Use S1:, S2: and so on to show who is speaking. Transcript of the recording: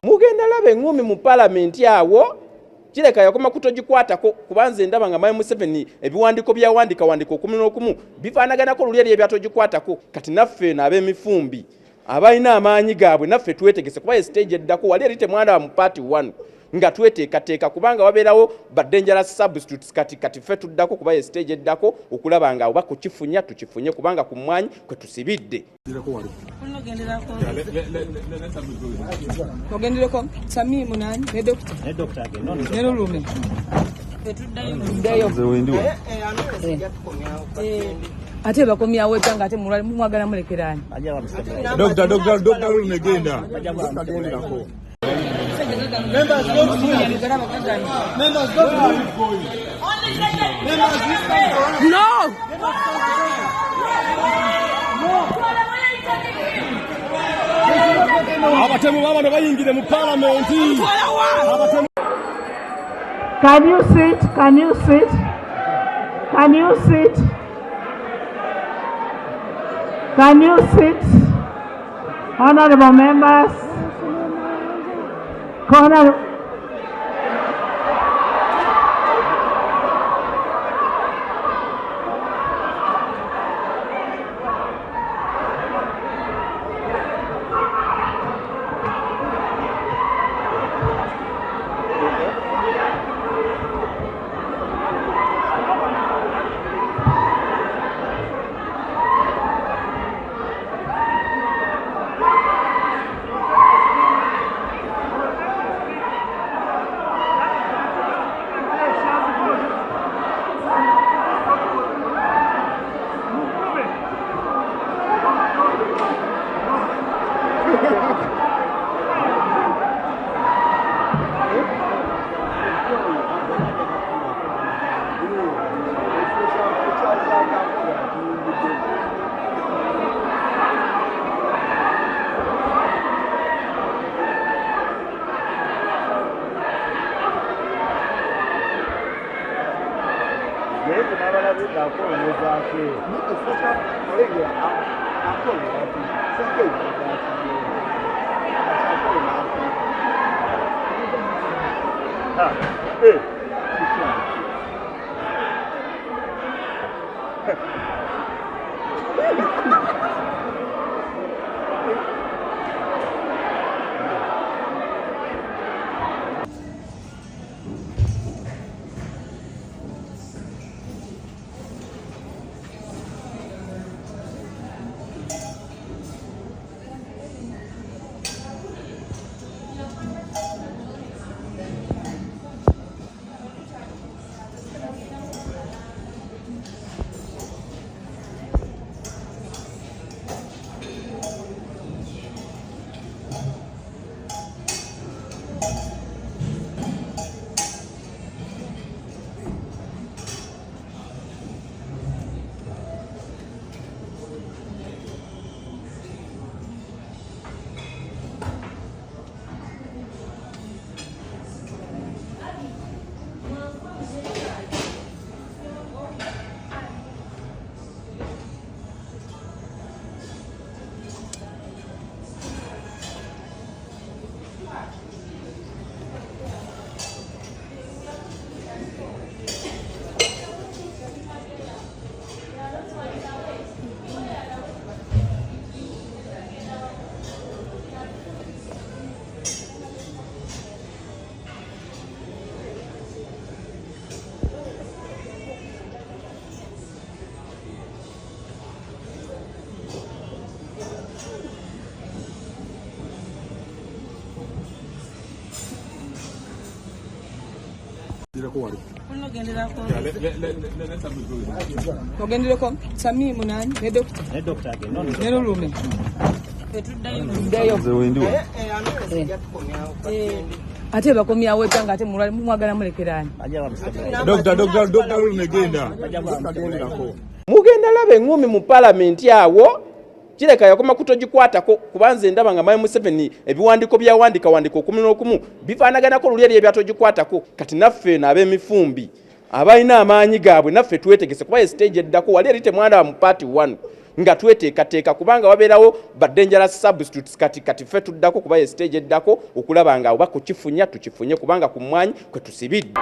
S1: Mugenda labe engumi mu parliament awo kireka yakoma kutogikwatako kubanze ndaba nga Mayi Museveni ebiwandiko byawandika wandika 11 bifaanaganako luli ebyatogikwatako kati naffe n'ab'emifumbi abalina amaanyi gaabwe naffe twetegese kuba stage eddako wali eri temwana mu party 1 nga tweteekateeka kubanga wabeerawo ba dangerous substitutes kati ffe tuddako kuba stage eddako okulaba nga oba kukifunya tukifunye kubanga ku mwanya kwe tusibidde.
S2: Ogendereko Sami munani ne doctor ne Lulume ate bakomyawo ekyanga ate mwagala mulekerani
S3: Doctor Lulume genda Members don't move. Members don't move.
S2: No.
S3: Abatemu baba bayingire mu parliament.
S4: Can you sit? Can you sit? Can you sit? Can you sit? Honorable members. Honorable
S2: Ogendereko Sami munani ne doctor ne Lulume ate bakomyawo ebbanga ate mwagala mulekerani.
S3: Dr. Lumegenda.
S1: Mugenda laba engumi mu palamenti awo kireka yakoma kutogikwatako kubanze ndaba nga Mayi Museveni ebiwandiko byawandika wandiko 11 bifaanaganako luli eri ebyatogikwatako kati naffe n'ab'emifumbi abalina amaanyi gaabwe naffe twetegese kuba stage eddako wali eri temwanda mu party 1 nga tweteekateeka kubanga wabeerawo ba dangerous substitutes kati ffe tuddako kuba stage eddako okulaba nga oba kukifunya tukifunye kubanga ku mwanyi kwe tusibidde.